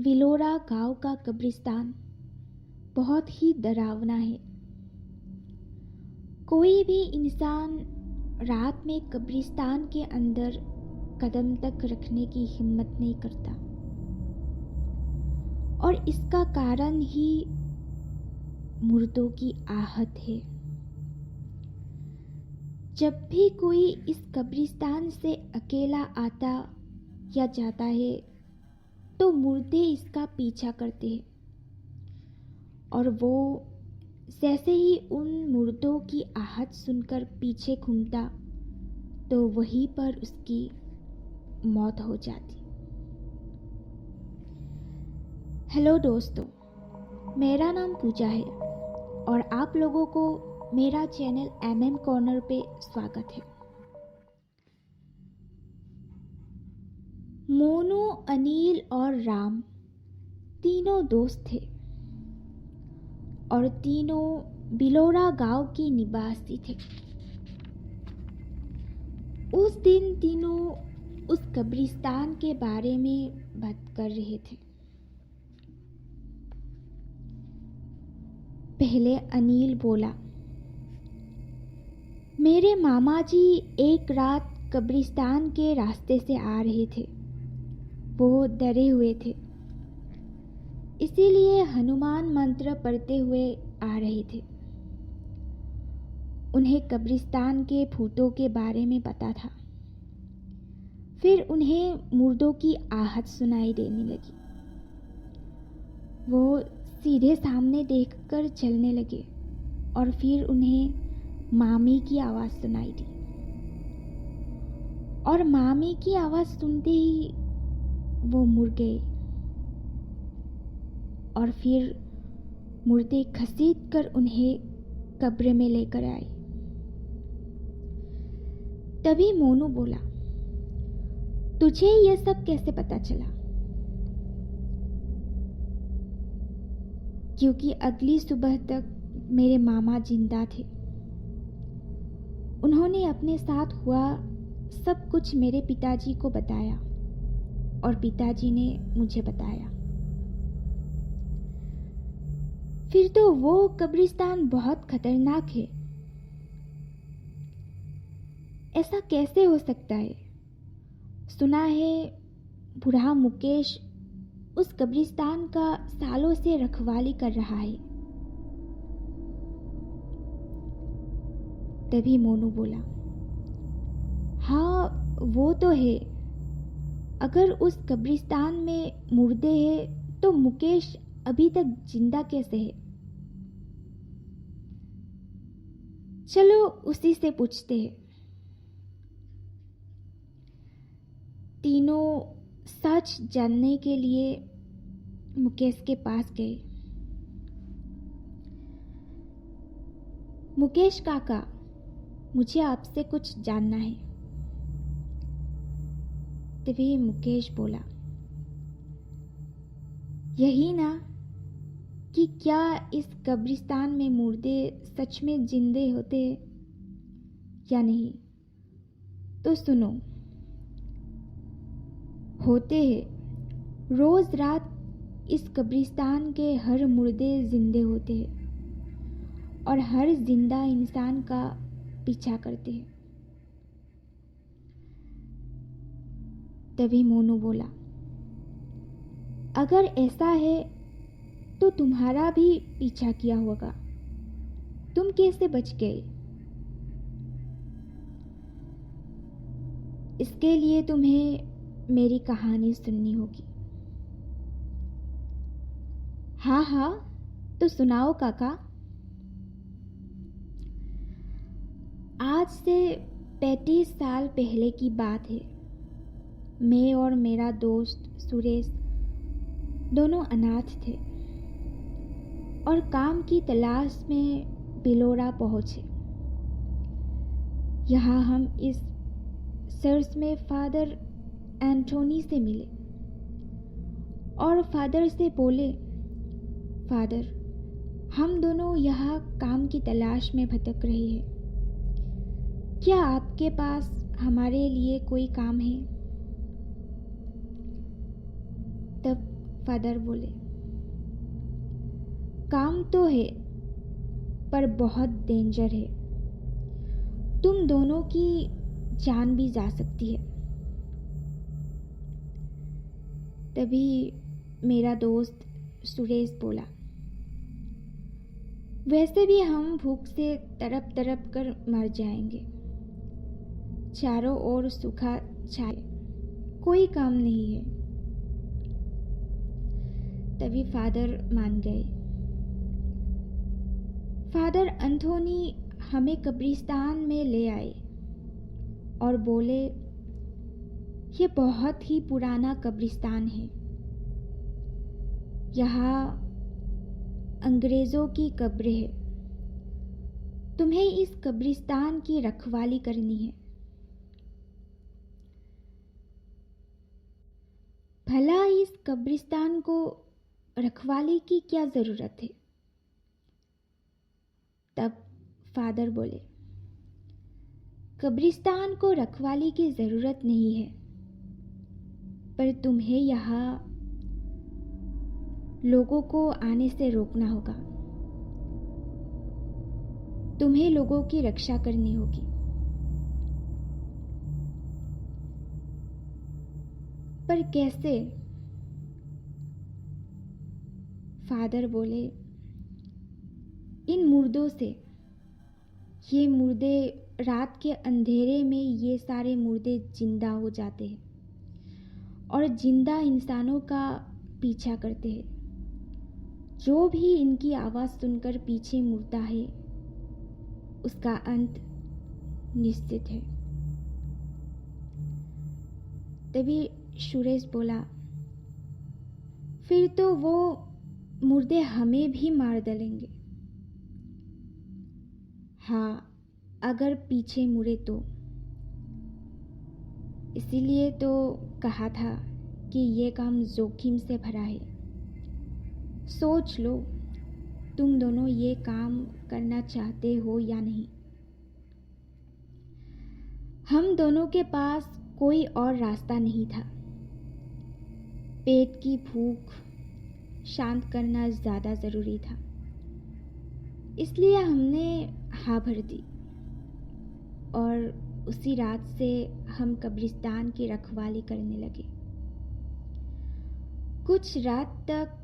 विलोरा गांव का कब्रिस्तान बहुत ही डरावना है। कोई भी इंसान रात में कब्रिस्तान के अंदर कदम तक रखने की हिम्मत नहीं करता, और इसका कारण ही मुर्दों की आहट है। जब भी कोई इस कब्रिस्तान से अकेला आता या जाता है तो मुर्दे इसका पीछा करते हैं, और वो जैसे ही उन मुर्दों की आहट सुनकर पीछे घूमता तो वहीं पर उसकी मौत हो जाती। हेलो दोस्तों, मेरा नाम पूजा है और आप लोगों को मेरा चैनल MM कॉर्नर पे स्वागत है। मोनू, अनिल और राम तीनों दोस्त थे और तीनों बिलोरा गांव के निवासी थे। उस दिन तीनों उस कब्रिस्तान के बारे में बात कर रहे थे। पहले अनिल बोला, मेरे मामा जी एक रात कब्रिस्तान के रास्ते से आ रहे थे। वो डरे हुए थे, इसीलिए हनुमान मंत्र पढ़ते हुए आ रहे थे। उन्हें कब्रिस्तान के भूतों के बारे में पता था। फिर उन्हें मुर्दों की आहट सुनाई देने लगी। वो सीधे सामने देखकर चलने लगे और फिर उन्हें मामी की आवाज़ सुनाई दी, और मामी की आवाज़ सुनते ही वो मुड़ गए और फिर मुर्दे घसीट कर उन्हें कब्र में लेकर आए। तभी मोनू बोला, तुझे यह सब कैसे पता चला? क्योंकि अगली सुबह तक मेरे मामा जिंदा थे। उन्होंने अपने साथ हुआ सब कुछ मेरे पिताजी को बताया और पिताजी ने मुझे बताया। फिर तो वो कब्रिस्तान बहुत खतरनाक है। ऐसा कैसे हो सकता है? सुना है बूढ़ा मुकेश उस कब्रिस्तान का सालों से रखवाली कर रहा है। तभी मोनू बोला, हाँ वो तो है। अगर उस कब्रिस्तान में मुर्दे हैं तो मुकेश अभी तक जिंदा कैसे है? चलो उसी से पूछते हैं। तीनों सच जानने के लिए मुकेश के पास गए। मुकेश काका, मुझे आपसे कुछ जानना है। तभी मुकेश बोला, यही ना कि क्या इस कब्रिस्तान में मुर्दे सच में जिंदे होते हैं या नहीं? तो सुनो, होते हैं। रोज रात इस कब्रिस्तान के हर मुर्दे जिंदे होते हैं और हर जिंदा इंसान का पीछा करते हैं। तभी मोनू बोला, अगर ऐसा है तो तुम्हारा भी पीछा किया होगा। तुम कैसे बच गए? इसके लिए तुम्हें मेरी कहानी सुननी होगी। हाँ हाँ, तो सुनाओ काका। आज से 35 साल पहले की बात है। मैं और मेरा दोस्त सुरेश दोनों अनाथ थे और काम की तलाश में बिलोरा पहुंचे। यहाँ हम इस चर्च में फादर एंटोनी से मिले और फादर से बोले, फादर, हम दोनों यहाँ काम की तलाश में भटक रहे हैं। क्या आपके पास हमारे लिए कोई काम है? तब फादर बोले। काम तो है पर बहुत डेंजर है, तुम दोनों की जान भी जा सकती है। तभी मेरा दोस्त सुरेश बोला, वैसे भी हम भूख से तड़प तड़प कर मर जाएंगे, चारों ओर सूखा छाए, कोई काम नहीं है। तभी फादर मान गए। फादर एंथोनी हमें कब्रिस्तान में ले आए और बोले, ये बहुत ही पुराना कब्रिस्तान है, यहाँ अंग्रेज़ों की कब्र है, तुम्हें इस कब्रिस्तान की रखवाली करनी है। भला इस कब्रिस्तान को रखवाली की क्या ज़रूरत है? तब फादर बोले, कब्रिस्तान को रखवाली की ज़रूरत नहीं है, पर तुम्हें यहाँ लोगों को आने से रोकना होगा, तुम्हें लोगों की रक्षा करनी होगी। पर कैसे? फादर बोले, इन मुर्दों से। ये मुर्दे रात के अंधेरे में ये सारे मुर्दे जिंदा हो जाते हैं और जिंदा इंसानों का पीछा करते हैं। जो भी इनकी आवाज़ सुनकर पीछे मुड़ता है उसका अंत निश्चित है। तभी सुरेश बोला, फिर तो वो मुर्दे हमें भी मार डालेंगे। हाँ, अगर पीछे मुड़े तो। इसीलिए तो कहा था कि ये काम जोखिम से भरा है। सोच लो, तुम दोनों ये काम करना चाहते हो या नहीं। हम दोनों के पास कोई और रास्ता नहीं था। पेट की भूख शांत करना ज़्यादा ज़रूरी था, इसलिए हमने हाँ भर दी और उसी रात से हम कब्रिस्तान की रखवाली करने लगे। कुछ रात तक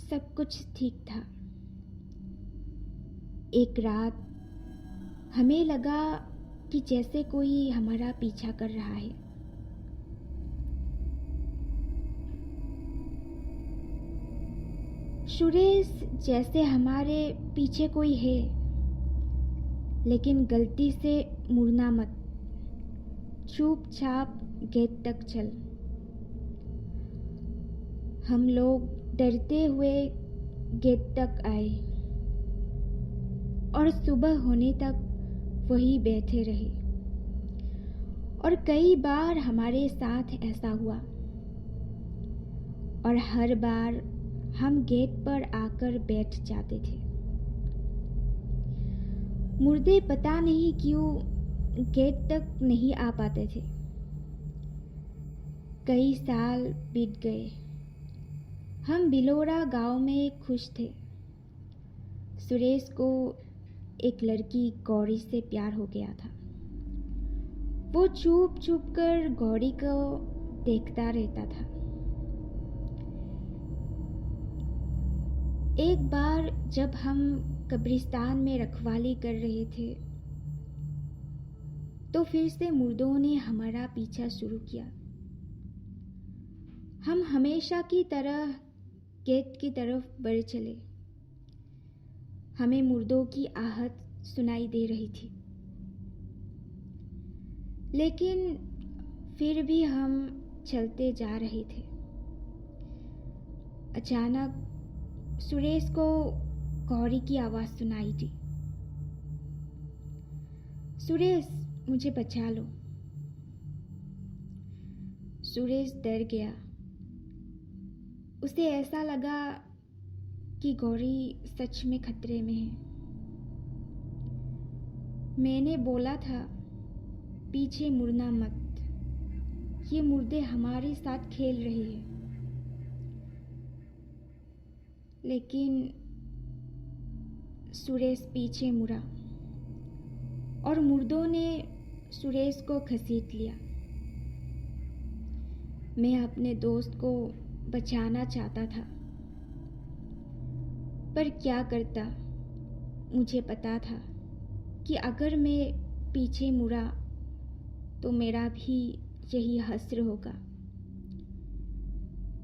सब कुछ ठीक था। एक रात हमें लगा कि जैसे कोई हमारा पीछा कर रहा है। सुरेश, जैसे हमारे पीछे कोई है, लेकिन गलती से मुड़ना मत, चुपचाप गेट तक चल। हम लोग डरते हुए गेट तक आए और सुबह होने तक वहीं बैठे रहे। और कई बार हमारे साथ ऐसा हुआ और हर बार हम गेट पर आकर बैठ जाते थे। मुर्दे पता नहीं क्यों गेट तक नहीं आ पाते थे। कई साल बीत गए। हम बिलोरा गांव में खुश थे। सुरेश को एक लड़की गौरी से प्यार हो गया था। वो चुप चुप कर गौरी को देखता रहता था। एक बार जब हम कब्रिस्तान में रखवाली कर रहे थे तो फिर से मुर्दों ने हमारा पीछा शुरू किया। हम हमेशा की तरह गेट की तरफ बढ़ चले। हमें मुर्दों की आहट सुनाई दे रही थी, लेकिन फिर भी हम चलते जा रहे थे। अचानक सुरेश को गौरी की आवाज़ सुनाई दी, सुरेश, मुझे बचा लो। सुरेश डर गया। उसे ऐसा लगा कि गौरी सच में खतरे में है। मैंने बोला था, पीछे मुड़ना मत, ये मुर्दे हमारे साथ खेल रहे हैं। लेकिन सुरेश पीछे मुड़ा और मुर्दों ने सुरेश को घसीट लिया। मैं अपने दोस्त को बचाना चाहता था, पर क्या करता। मुझे पता था कि अगर मैं पीछे मुड़ा तो मेरा भी यही हश्र होगा।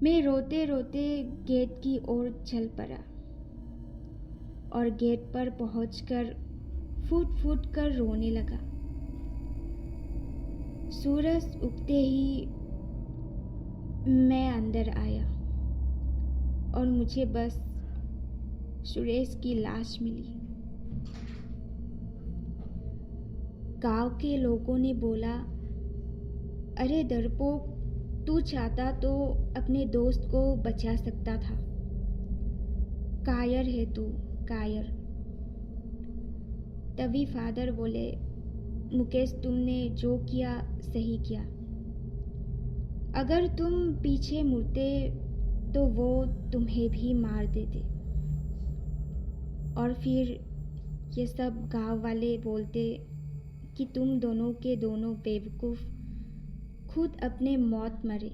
मैं रोते रोते गेट की ओर चल पड़ा और गेट पर पहुंचकर फूट फूट कर रोने लगा। सूरज उगते ही मैं अंदर आया और मुझे बस सुरेश की लाश मिली। गांव के लोगों ने बोला, अरे डरपोक, तू चाहता तो अपने दोस्त को बचा सकता था। कायर है तू, कायर। तभी फादर बोले, मुकेश, तुमने जो किया सही किया। अगर तुम पीछे मुड़ते तो वो तुम्हें भी मार देते। और फिर ये सब गांव वाले बोलते कि तुम दोनों के दोनों बेवकूफ़ खुद अपने मौत मरे।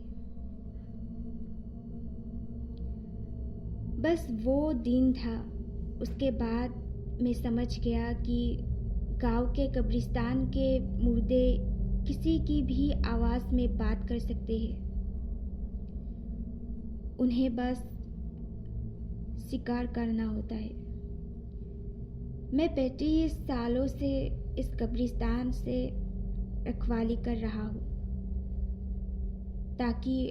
बस वो दिन था। उसके बाद मैं समझ गया कि गांव के कब्रिस्तान के मुर्दे किसी की भी आवाज़ में बात कर सकते हैं। उन्हें बस शिकार करना होता है। मैं 35 सालों से इस कब्रिस्तान से रखवाली कर रहा हूँ ताकि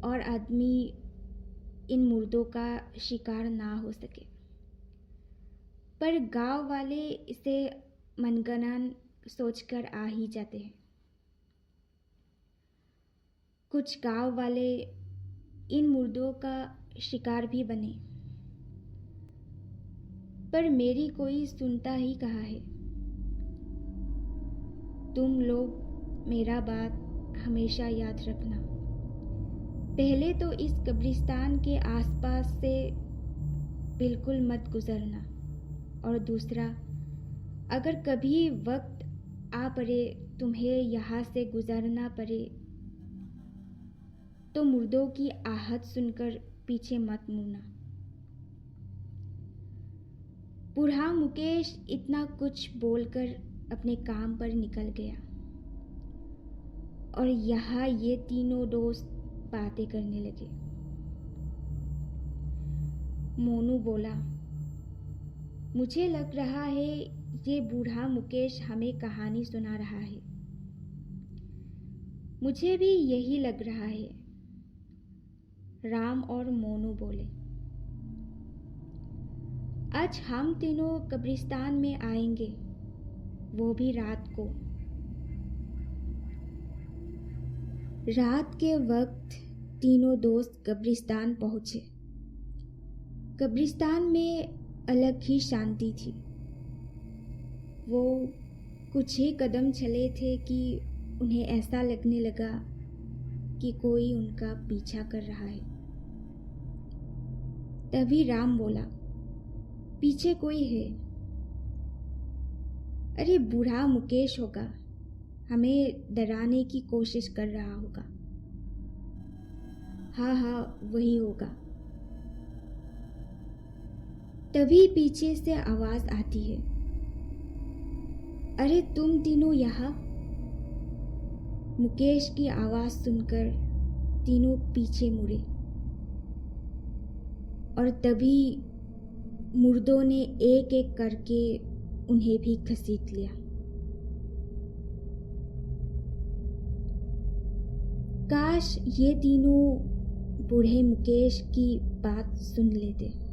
और आदमी इन मुर्दों का शिकार ना हो सके। पर गांव वाले इसे मनगढ़ंत सोचकर आ ही जाते हैं। कुछ गांव वाले इन मुर्दों का शिकार भी बने, पर मेरी कोई सुनता ही कहाँ है। तुम लोग मेरा बात हमेशा याद रखना। पहले तो इस कब्रिस्तान के आसपास से बिल्कुल मत गुजरना, और दूसरा, अगर कभी वक्त आ पड़े तुम्हें यहाँ से गुजरना पड़े तो मुर्दों की आहट सुनकर पीछे मत मुड़ना। बूढ़ा मुकेश इतना कुछ बोलकर अपने काम पर निकल गया और यहाँ ये तीनों दोस्त बातें करने लगे। मोनू बोला, मुझे लग रहा है ये बूढ़ा मुकेश हमें कहानी सुना रहा है। मुझे भी यही लग रहा है, राम और मोनू बोले। आज हम तीनों कब्रिस्तान में आएंगे, वो भी रात को। रात के वक्त तीनों दोस्त कब्रिस्तान पहुंचे। कब्रिस्तान में अलग ही शांति थी। वो कुछ ही कदम चले थे कि उन्हें ऐसा लगने लगा कि कोई उनका पीछा कर रहा है। तभी राम बोला, पीछे कोई है। अरे बूढ़ा मुकेश होगा, हमें डराने की कोशिश कर रहा होगा। हाँ, वही होगा। तभी पीछे से आवाज आती है, अरे तुम तीनों यहाँ। मुकेश की आवाज सुनकर तीनों पीछे मुड़े और तभी मुर्दों ने एक एक करके उन्हें भी घसीट लिया। काश ये तीनों बूढ़े मुकेश की बात सुन लेते।